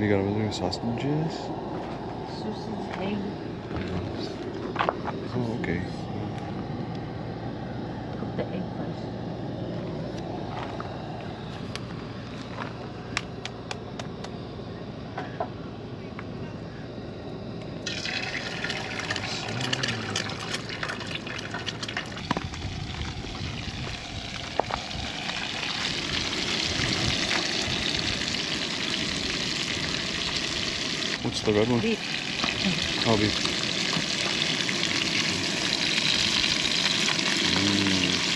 do you got over there? Sausages? Sausage, egg. Oh, okay. Cook the egg first. What's the red one? Beef. Oh, beef.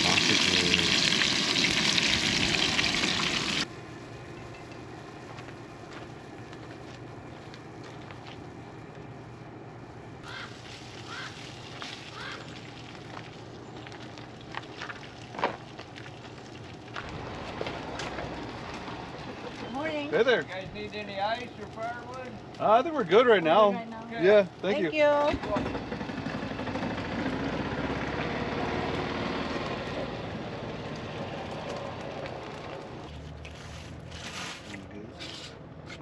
Sausages. Good morning. Hey there. You guys need any ice or firewood? I think we're good right now. Okay. Yeah, thank you. Oh,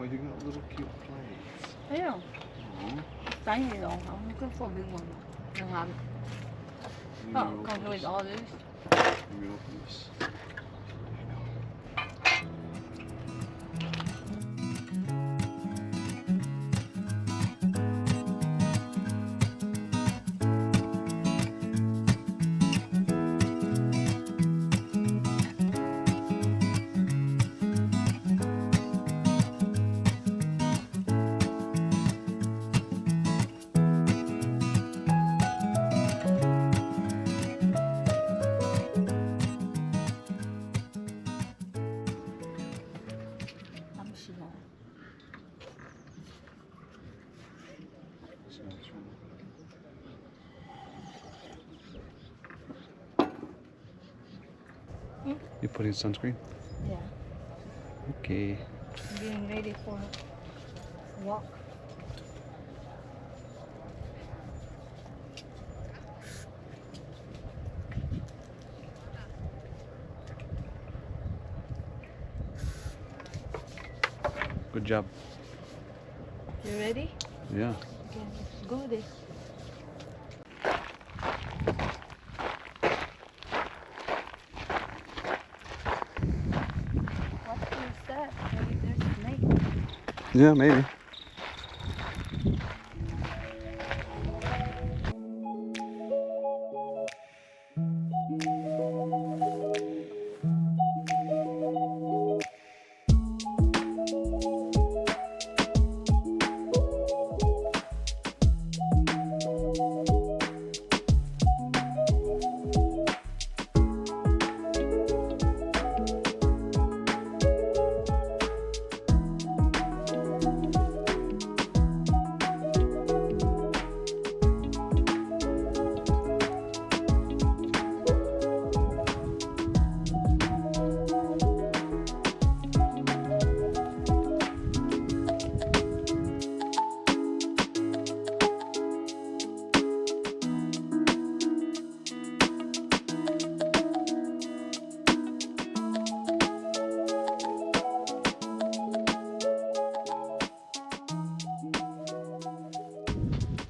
you got little cute plates. Yeah. Aw. Tiny though. I'm looking for a big one. You don't have it. Oh, comes with all this. Let me open this. I'm small. You putting sunscreen? Yeah. Okay. I'm getting ready for a walk. Good job. You ready? Yeah. Okay, let's go this. What is that? Maybe there's a snake. Yeah, maybe.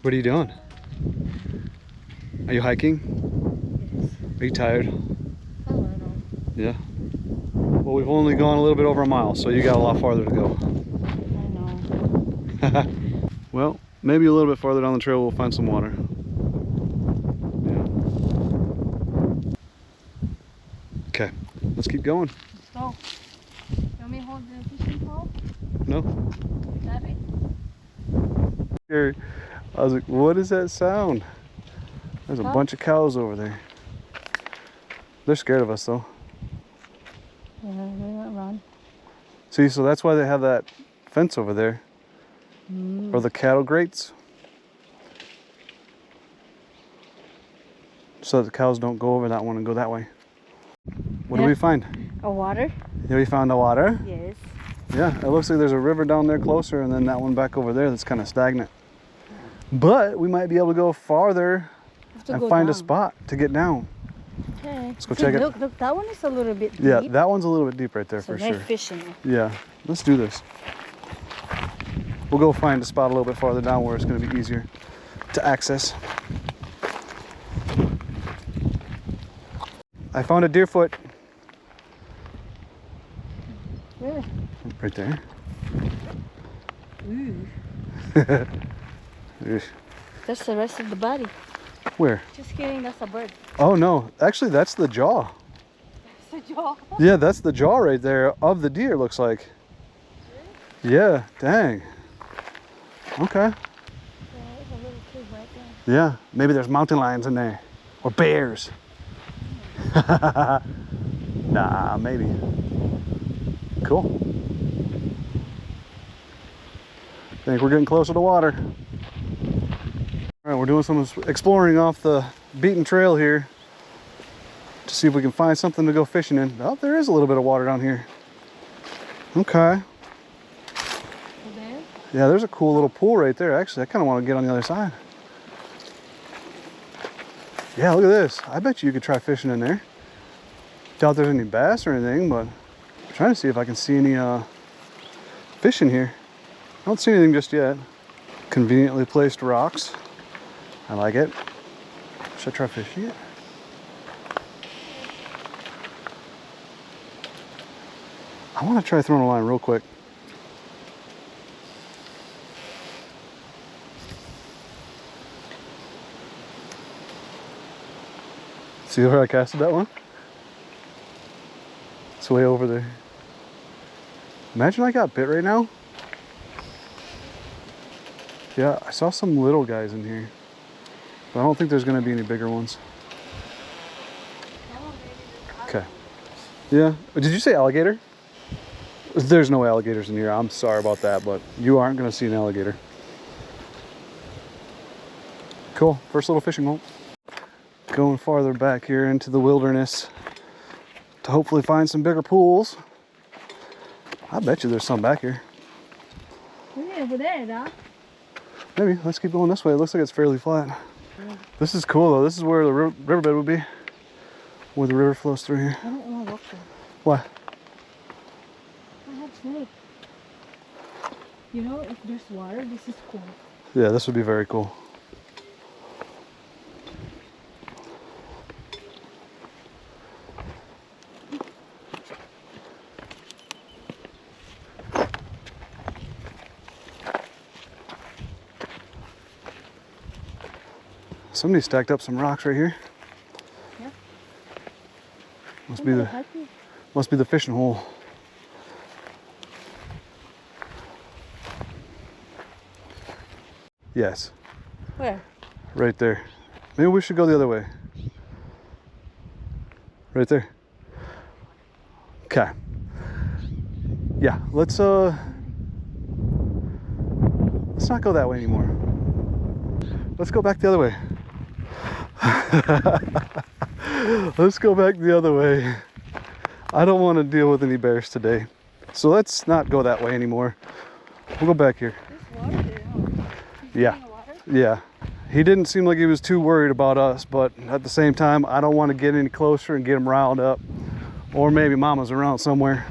What are you doing? Are you hiking? Yes. Are you tired? A little. Yeah. Well, we've only gone a little bit over a mile, so you got a lot farther to go. I know. Well, maybe a little bit farther down the trail we'll find some water. Yeah. Okay, let's keep going. Let's go. You want me to hold the fishing pole? No? You got it? Scary. I was like, what is that sound? There's a bunch of cows over there. They're scared of us though. Yeah, they won't run. See, so that's why they have that fence over there. Mm. Or the cattle grates. So that the cows don't go over that one and go that way. What do we find? A water? Yeah, we found the water. Yes. Yeah, it looks like there's a river down there closer and then that one back over there that's kind of stagnant. But we might be able to go farther and find a spot to get down. Okay. Let's go check it. Look, that one is a little bit deep. Yeah, that one's a little bit deep right there so for they're sure. fishing. Yeah, let's do this. we'll go find a spot a little bit farther down where it's going to be easier to access. I found a deerfoot. Where? Right there. Ooh. Eesh. That's the rest of the body. Where? Just kidding, that's a bird. Oh no, actually that's the jaw. That's a jaw. Yeah, that's the jaw right there of the deer, looks like. Yeah, dang. Okay. Yeah, there's a little kid right there. Yeah, maybe there's mountain lions in there. Or bears. Nah, maybe. Cool. Think we're getting closer to water. All right, we're doing some exploring off the beaten trail here to see if we can find something to go fishing in. Oh, there is a little bit of water down here. Okay. There? Yeah, there's a cool little pool right there. Actually, I kind of want to get on the other side. Yeah, look at this. I bet you could try fishing in there. Doubt there's any bass or anything, but I'm trying to see if I can see any fish in here. I don't see anything just yet. Conveniently placed rocks. I like it. Should I try fishing it? I want to try throwing a line real quick. See where I casted that one? It's way over there. Imagine I got bit right now. Yeah, I saw some little guys in here, but I don't think there's gonna be any bigger ones. Okay. Yeah, did you say alligator? There's no alligators in here. I'm sorry about that, but you aren't gonna see an alligator. Cool, first little fishing hole. Going farther back here into the wilderness to hopefully find some bigger pools. I bet you there's some back here. Yeah, over there, Doc. Maybe, let's keep going this way. It looks like it's fairly flat. This is cool though. This is where the riverbed would be. Where the river flows through here. I don't want to look for it. Why? I have snake. You know, if there's water, this is cool. Yeah, this would be very cool. Somebody stacked up some rocks right here. Yeah. Must be the fishing hole. Yes, Where? right there. Maybe we should go the other way. Right there. Okay. Yeah, let's not go that way anymore. Let's go back the other way. Let's go back the other way. I don't want to deal with any bears today. So let's not go that way anymore. We'll go back here. There's water there, huh? Yeah. Yeah. He didn't seem like he was too worried about us, but at the same time, I don't want to get any closer and get him riled up. Or maybe mama's around somewhere.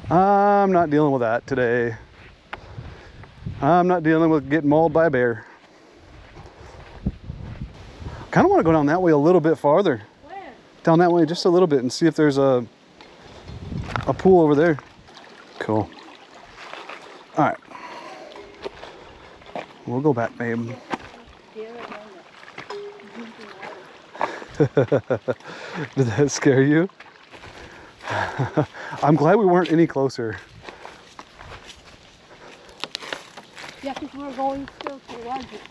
I'm not dealing with that today. I'm not dealing with getting mauled by a bear. Kind of want to go down that way a little bit farther. Where? Down that way just a little bit and see if there's a pool over there. Cool. All right. We'll go back, babe. Did that scare you? I'm glad we weren't any closer. Yeah, because we're going still towards it.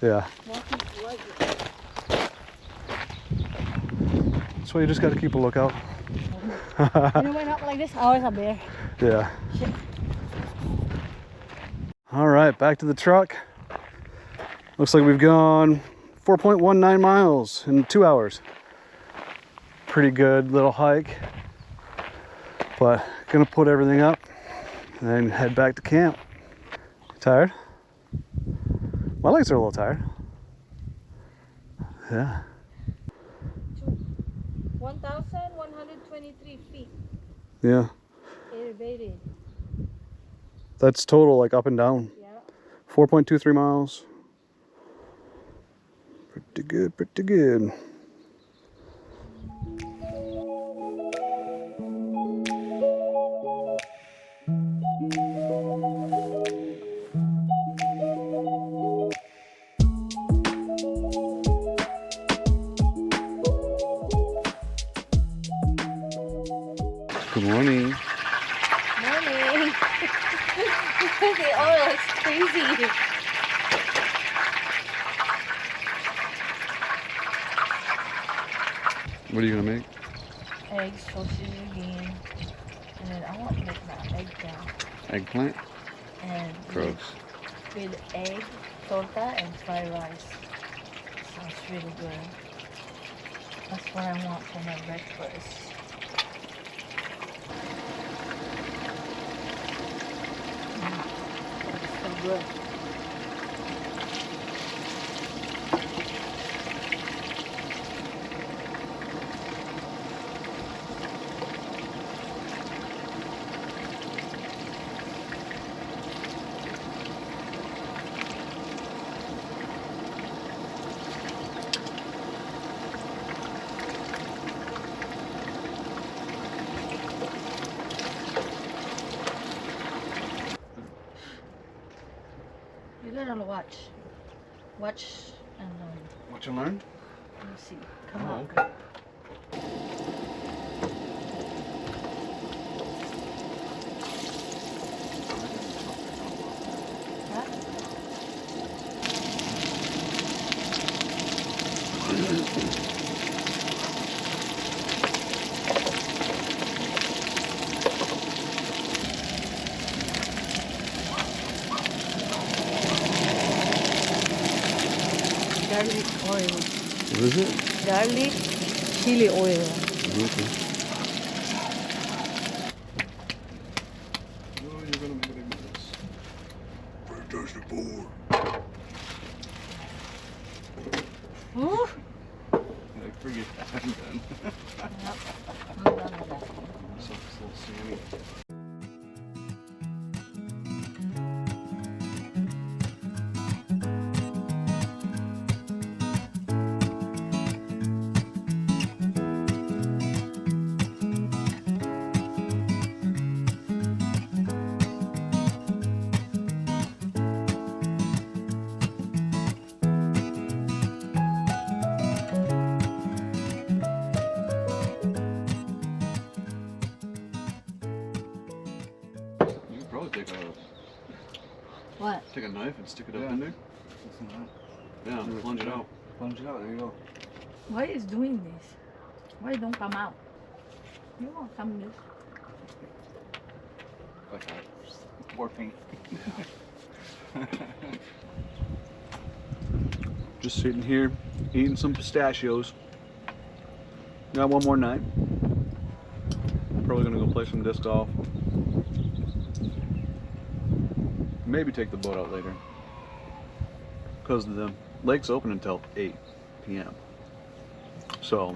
Yeah. Walking towards it. So you just got to keep a lookout. You know, when up like this, always a bear. Yeah. Shit. All right, back to the truck. Looks like we've gone 4.19 miles in 2 hours. Pretty good little hike. But gonna put everything up and then head back to camp. Tired? My legs are a little tired. Yeah. 1,123 feet Yeah. elevated. That's total, like up and down. Yeah. 4.23 miles. Pretty good, pretty good. Good morning. Morning. The oil is crazy. What are you gonna make? Eggs, sausage again. And then I want to make my eggplant. Eggplant? And Gross. with egg, torta, and fried rice. Sounds really good. That's what I want for my breakfast. It's so good. You gotta watch and learn. What you learned? Let me see. Come Oh, on. okay. Garlic oil. What is it? Garlic chili oil. Okay. Oh, you're gonna make a big mess. Fantastic board. Ooh. I forget that. I'm done. Yep. I'm done with that. So it's a little sammy. You could probably What? take a knife and stick it Yeah. up in there. Yeah, plunge it out. Plunge it out, there you go. Why is doing this? Why don't come out? You won't come this. Like that. Warping. Just sitting here, eating some pistachios. Got one more night. Probably gonna go play some disc golf. Maybe take the boat out later. Because the lake's open until 8 p.m. So,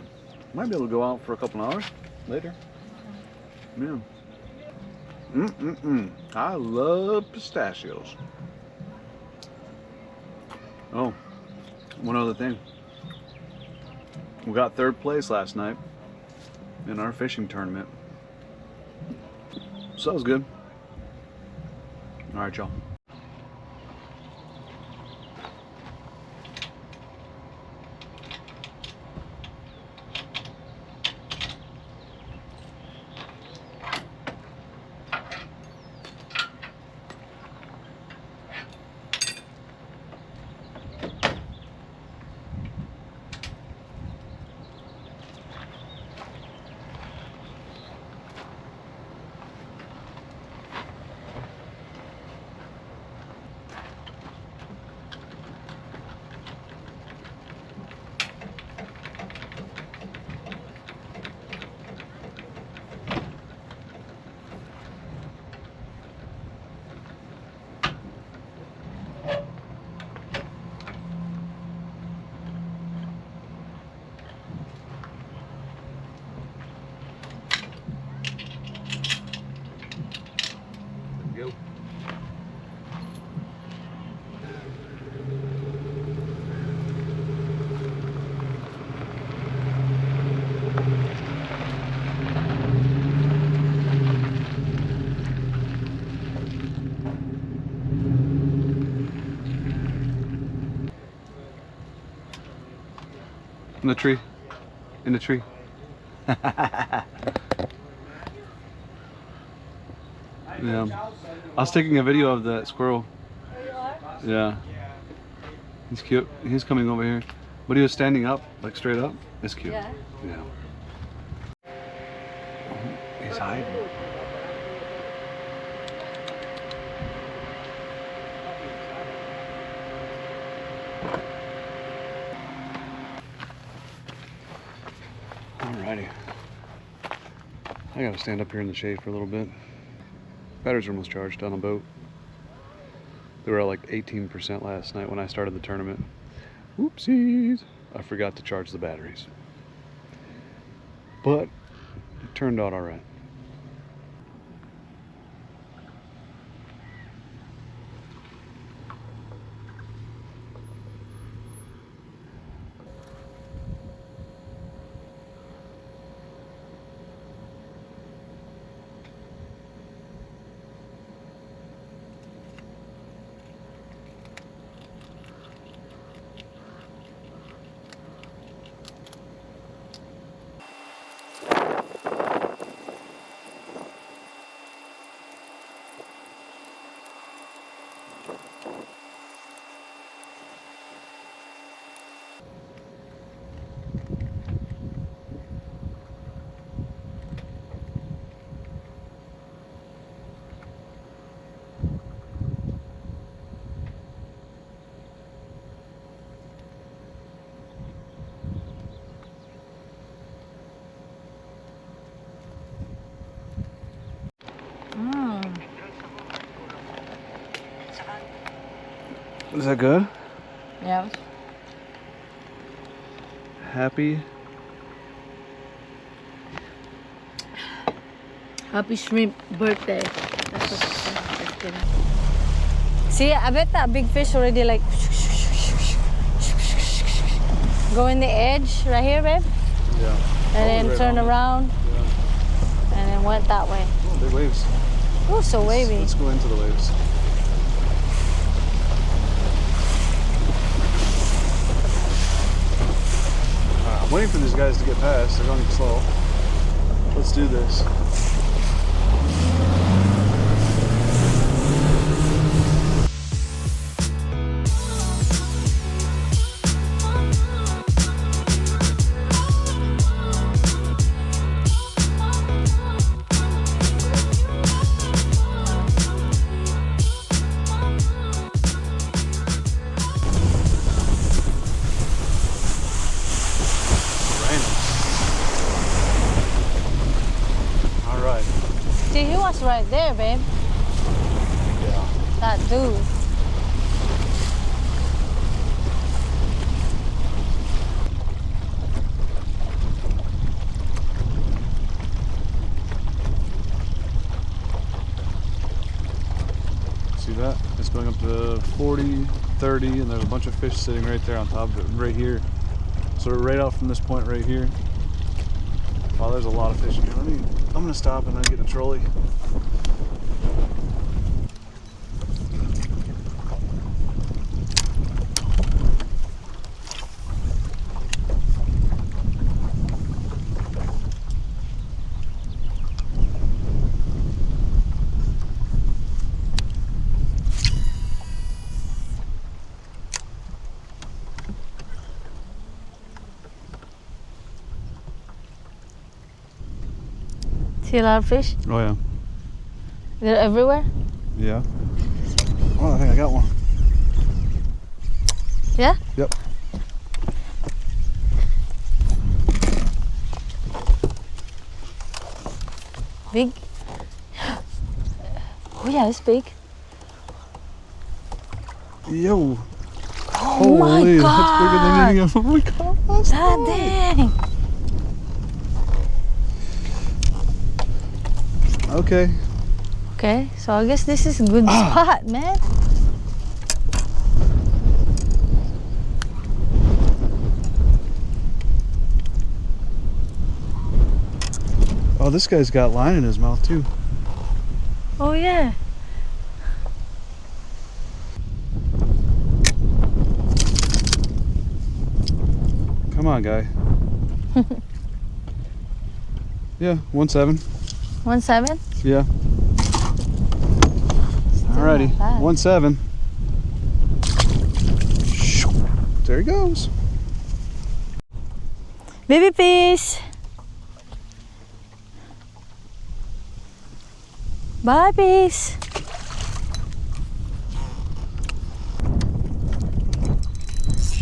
might be able to go out for a couple hours later. Yeah. I love pistachios. Oh, one other thing. We got third place last night in our fishing tournament. So that was good. All right, y'all. In the tree. In the tree. Yeah. I was taking a video of that squirrel. There you are. Yeah. He's cute. He's coming over here. But he was standing up, like straight up. It's cute. Yeah. Yeah. He's hiding. Alrighty. I gotta stand up here in the shade for a little bit. Batteries are almost charged on a boat. They were at like 18% last night when I started the tournament. Whoopsies! I forgot to charge the batteries. But it turned out alright. Is that good? Yeah. Happy? Happy shrimp birthday. That's what she said. That's good. See, I bet that big fish already like go in the edge right here, babe. Yeah. And then right turn on it. around Yeah. and then went that way. Oh, big waves. Oh, so wavy. Let's go into the waves. I'm waiting for these guys to get past. They're going slow. Let's do this. See, he was right there, babe. Yeah. That dude. See that? It's going up to 40, 30, and there's a bunch of fish sitting right there on top of it, right here. So right out from this point right here. Wow, there's a lot of fish in here. I'm gonna stop and then get a trolley. See a lot of fish? Oh yeah. They're everywhere? Yeah. Oh, I think I got one. Yeah? Yep. Big? Oh yeah, it's big. Yo. Oh my god! That's bigger than any of them. Oh my god. God dang! Okay. Okay, so I guess this is a good spot, man. Oh, this guy's got line in his mouth too. Oh yeah. Come Come on, guy. Yeah, 1.7. 1.7? Yeah. Still Alrighty, not bad. 1.7. There he goes. Baby fish. Bye, fish.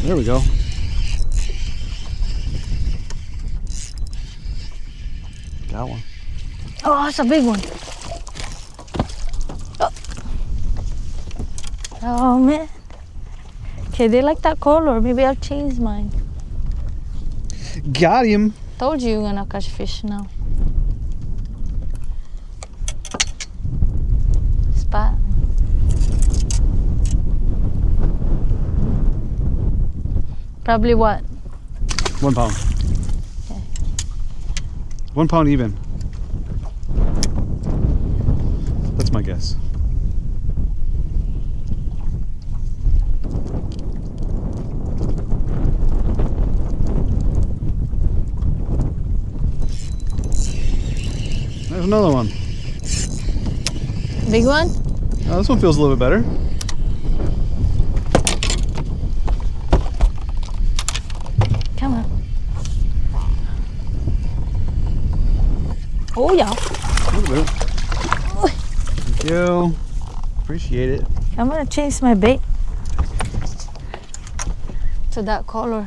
There we go. Got one. Oh, that's a big one. Oh man. Okay, they like that color. Maybe I'll change mine. Got him. Told you you're gonna catch fish now. Spot. Probably what? 1 pound. Okay. 1 pound even. That's my guess. There's another one. Big one? Oh, this one feels a little bit better. Come on. Oh yeah. A little bit. Thank you. Appreciate it. I'm gonna change my bait to that color.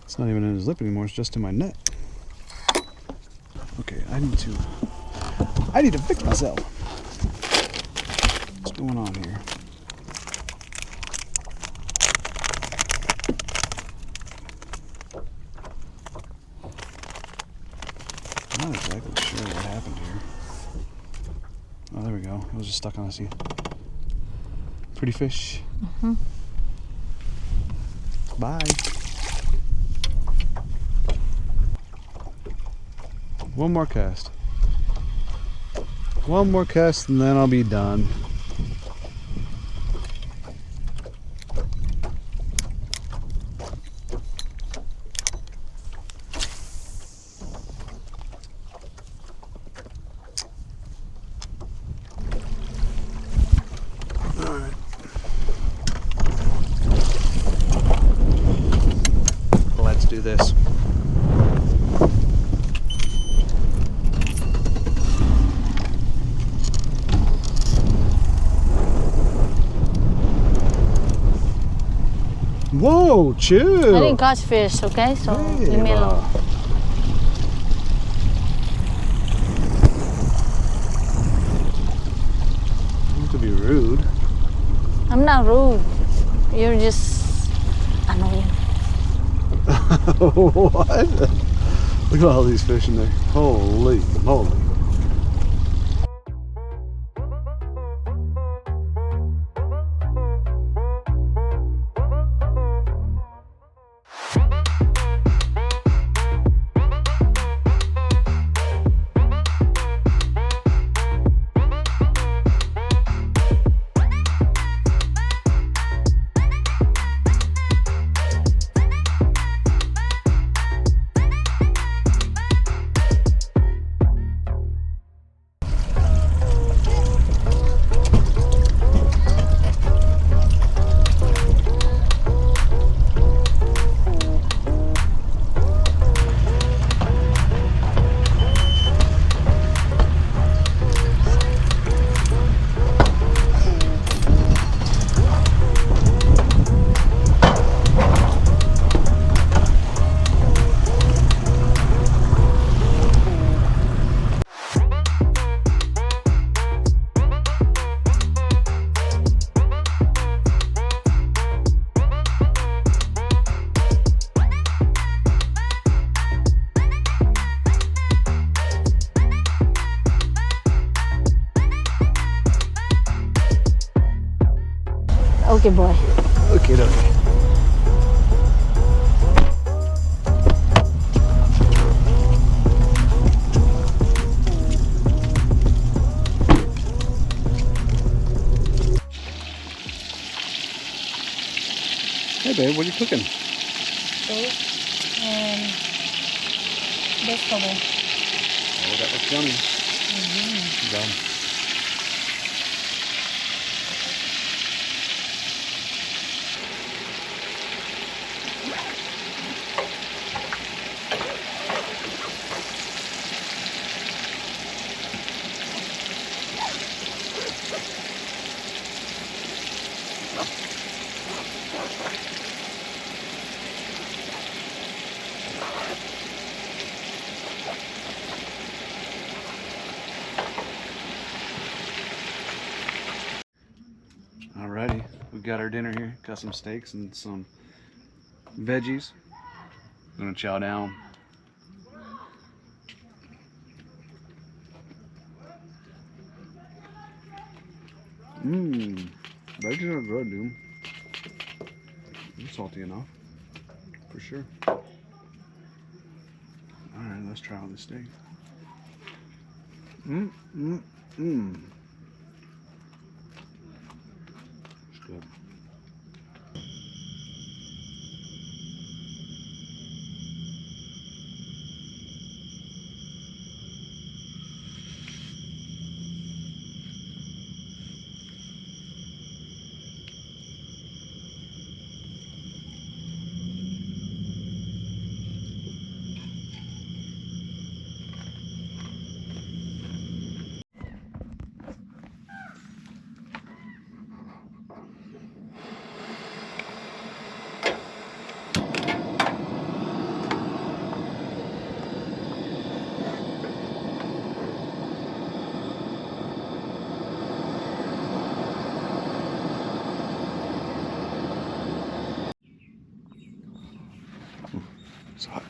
It's not even in his lip anymore, it's just in my net. Okay, I need to fix myself. What's going on here? Not exactly sure what happened here. Oh, there we go. It was just stuck on a sea. Pretty fish. Mm-hmm. Bye. One more cast. One more cast and then I'll be done. Alright. Let's do this. Whoa, chill. I didn't catch fish, okay? So leave me alone. Not to be rude. I'm not rude. You're just annoying. What? Look at all these fish in there. Holy moly. Okay, boy. Okay, okay. Hey babe, what are you cooking? Toast and vegetable. Oh, that looks yummy. Done. Alrighty, we got our dinner here. Got some steaks and some veggies. I'm gonna chow down. Mmm, veggies are good, dude. They're salty enough, for sure. Alright, let's try out the steak. It's good. It's hot.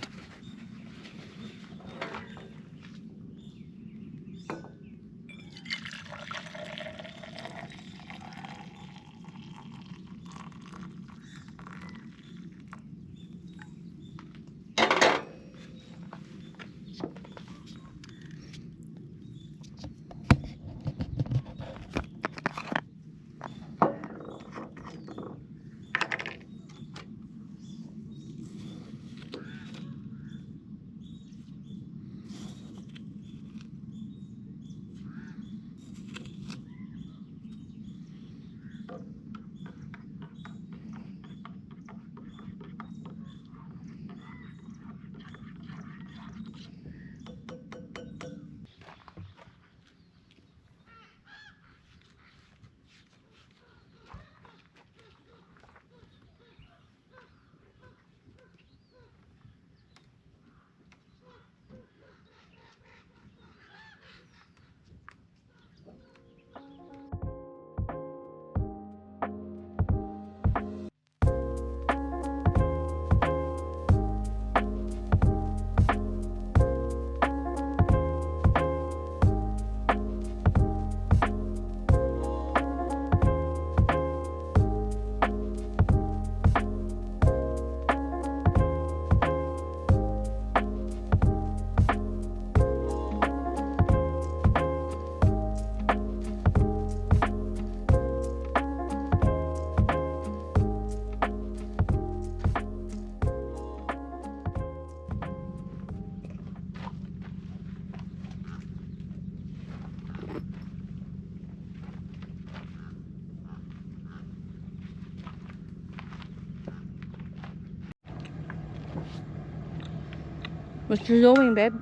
What you doing, babe?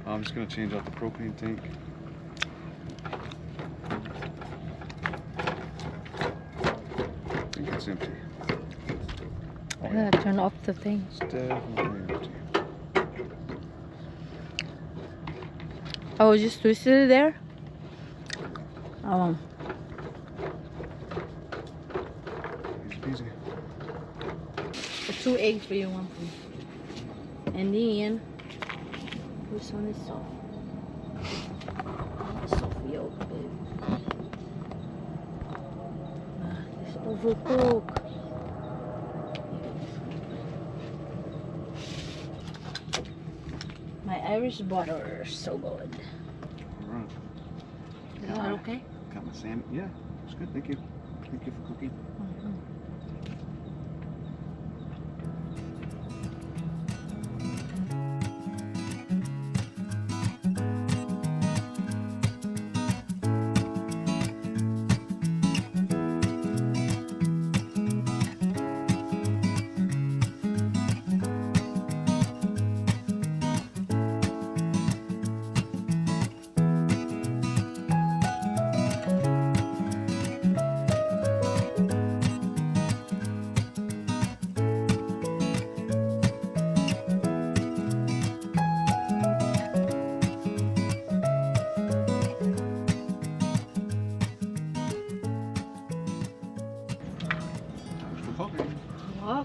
I'm just gonna change out the propane tank. I think it's empty. Oh Yeah, turn off the thing. It's definitely empty. Oh, just twisted it there? Oh. Easy peasy. 2 eggs for you, 1 for me. And then, which one is soft? Soft yolk, babe. It's overcooked. My Irish butter, so good. Alright. Is that okay? Got my salmon. Yeah, it's good. Thank you. Thank you for cooking.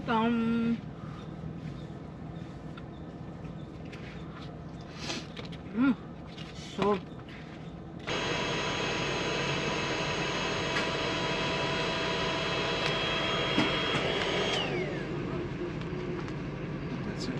welcome. So That's it.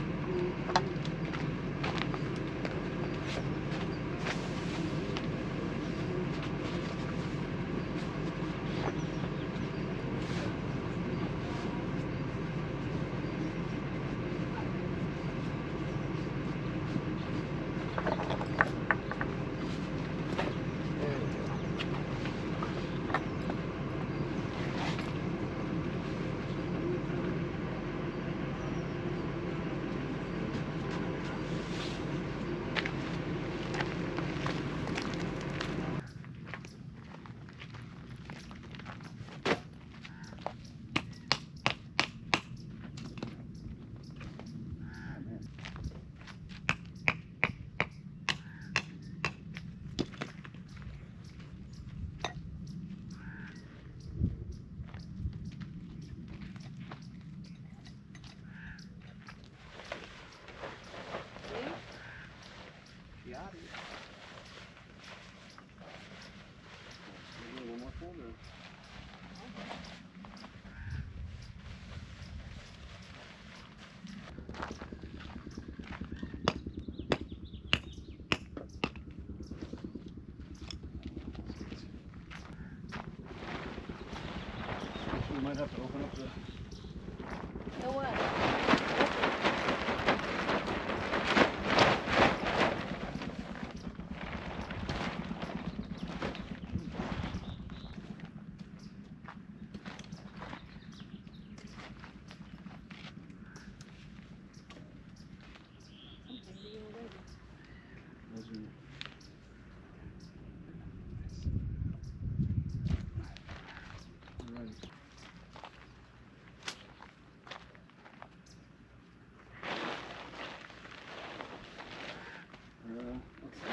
We might have to open up the. the what?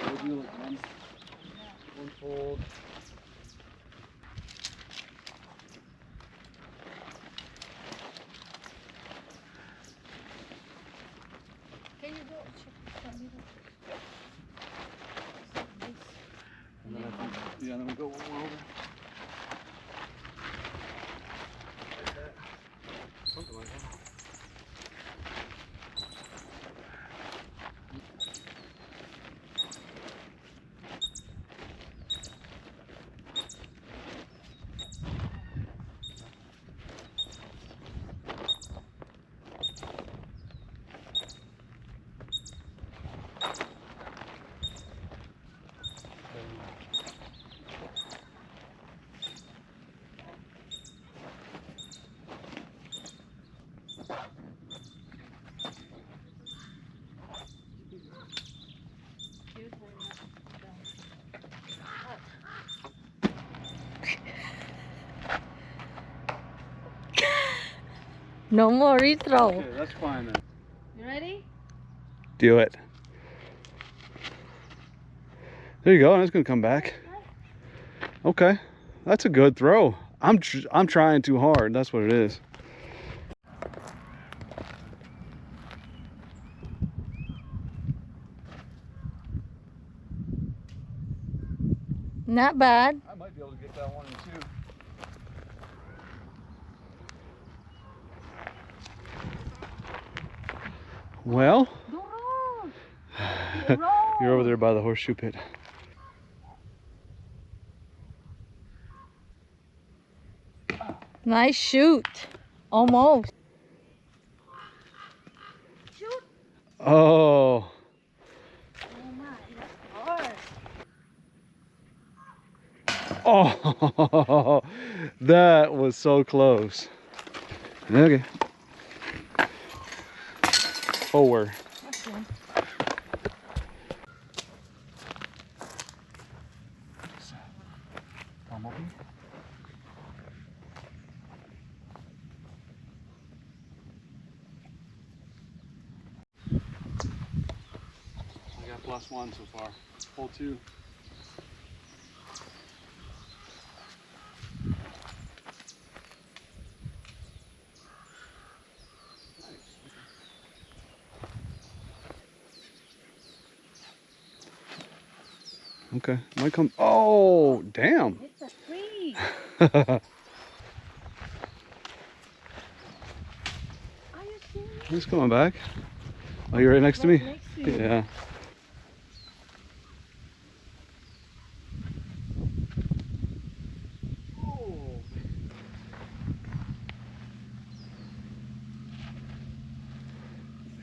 Let's do like one fold. Can you go check the middle? And then I think, yeah, then we go one more over. Like that. Something like that. No more retro. Okay, that's fine then. You ready? Do it. There you go. And it's gonna come back. Okay, that's a good throw. I'm trying too hard. That's what it is. Not bad. I might be able to get that one in two. Well, you're over there by the horseshoe pit. Nice shoot. Almost. Shoot. Oh. Oh my, that's hard. Oh, that was so close. Okay. Forward. Okay. Bumblebee. I got +1 so far. Hole 2. Okay, might come. Oh, damn. It's a tree. Are you serious? He's coming back. Oh, you're right next to Right me? next to you. Yeah.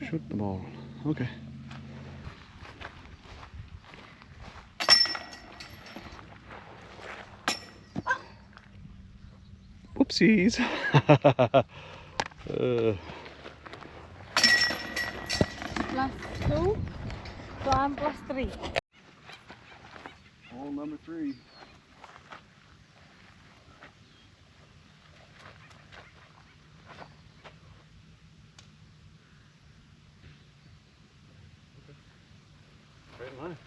Shoot the ball. Okay. Whoopsies. Plus 2. So I'm plus 3. Hole number 3. Right in line.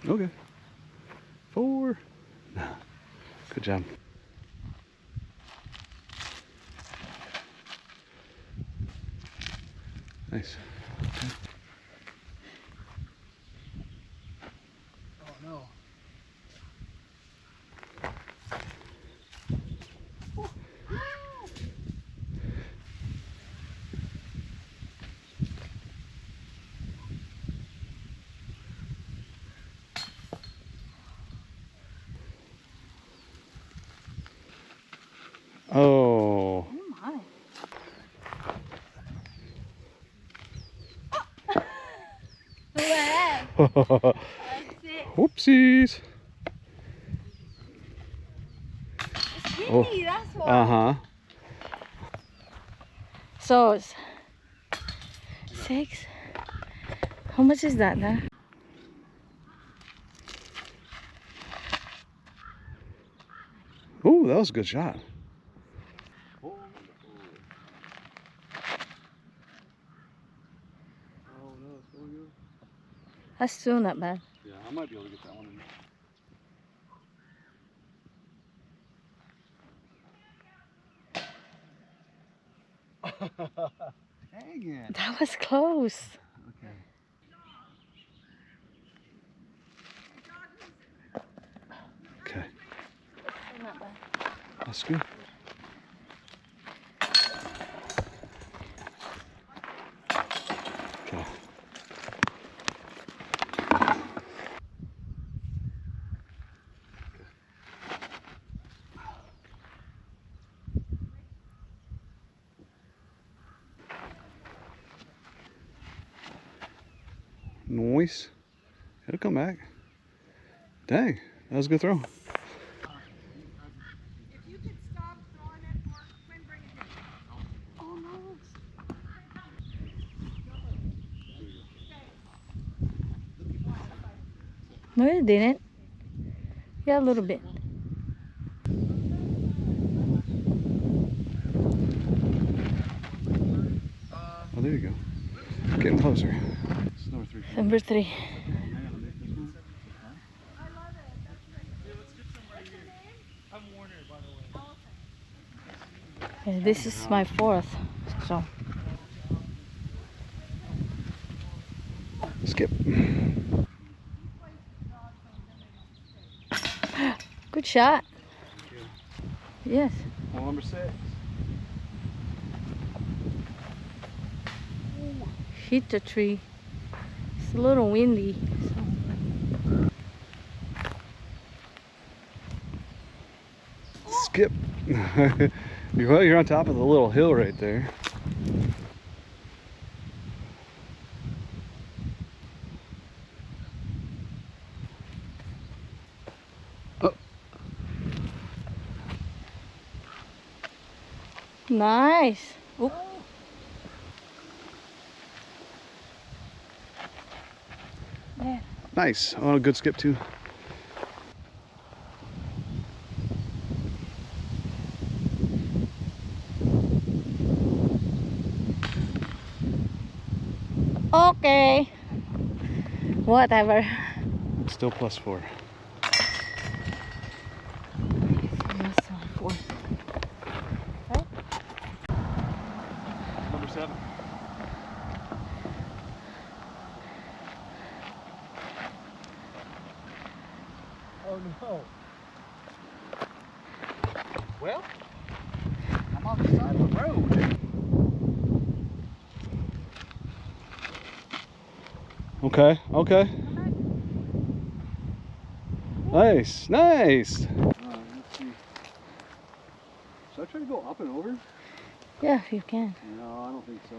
Okay. 4. Good job. Nice. Okay. Oh no. Oh. Oh my. Well, that's it. Whoopsies. It's windy, Oh. that's why. Uh-huh. So it's 6. How much is that now? Oh, that was a good shot. Oh, no, it's going good. That's still not bad. Yeah, I might be able to get that one in. Dang it. That was close. Okay. Okay, Still not bad. that's good. Okay. Nice. It'll come back. Dang, that was a good throw. If you could stop throwing it for Quinn, bring it down. Oh no. No, you didn't. Yeah, a little bit. Oh, there you go. Getting closer. It's number 3. Number 3. Yeah, this is my 4th. So Skip. good shot. Yes. Hole number 6. Hit the tree. It's a little windy. Skip. You're on top of the little hill right there. Oh. Nice. Oop. There. Nice. Oh, a good skip too. Okay. Whatever. Still +4. That's my 4th. Right? No. Well, I'm on the side of the road. Okay, okay. Nice, nice. Let's see. Should I try to go up and over? Yeah, if you can. No, I don't think so.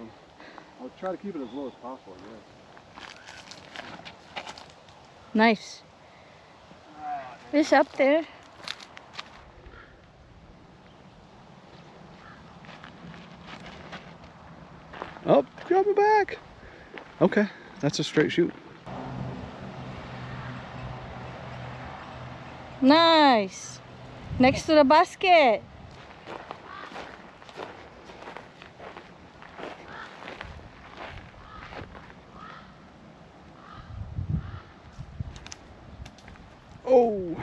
I'll try to keep it as low as possible, I guess. Nice. It's up there. Oh, dropping back. Okay, that's a straight shoot. Nice. Next to the basket. Oh.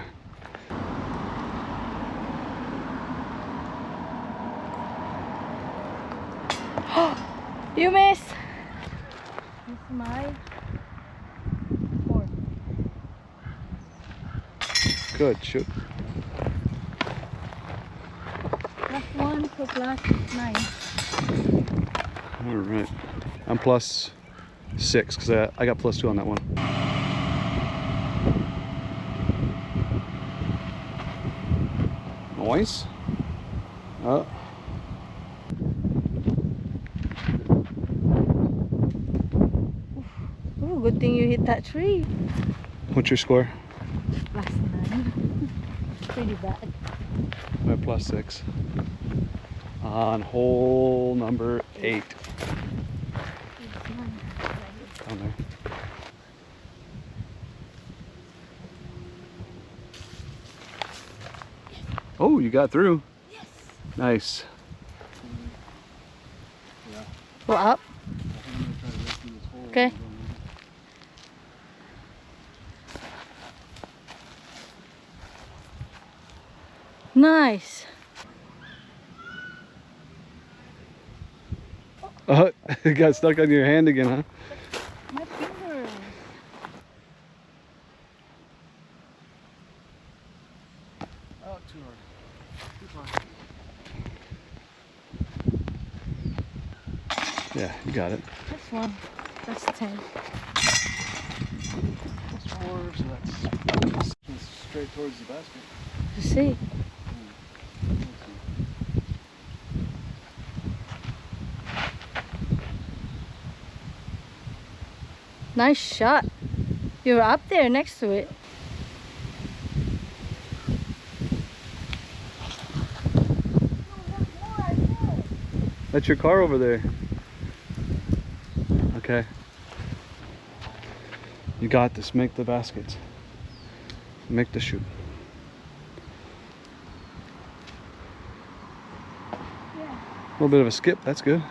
You miss. This is my 4. Good shoot. Last 1 plus last 9. All right. I'm plus 6 because I got plus 2 on that one. Nice. Oh, good thing you hit that tree. What's your score? Last 9. Pretty bad. I'm plus 6. On hole number 8. Down there. Oh, you got through. Yes. Nice. Go up. Okay. Nice. It got stuck on your hand again, huh? My fingers. Oh, too hard. Too far. Yeah, you got it. That's 1. That's 10. Plus 4, so that's straight towards the basket. You see? Nice shot. You were up there next to it. That's your car over there. Okay. You got this. Make the baskets. Make the shoot. A little bit of a skip. That's good.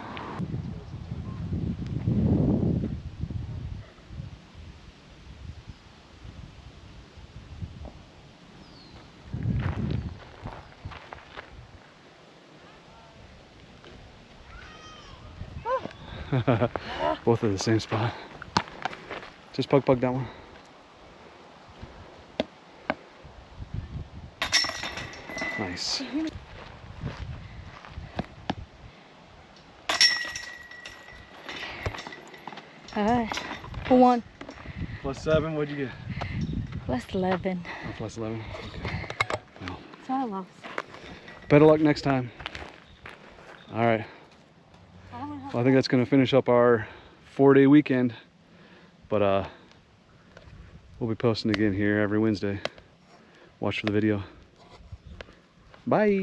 Both are the same spot. Just pug that one. Nice. Alright. Who won? Plus 7, what'd you get? Plus 11. Oh, plus 11. Okay. Well, So I lost. better luck next time. All right. Well, I think that's gonna finish up our 4-day weekend, but we'll be posting again here every Wednesday. Watch for the video. Bye.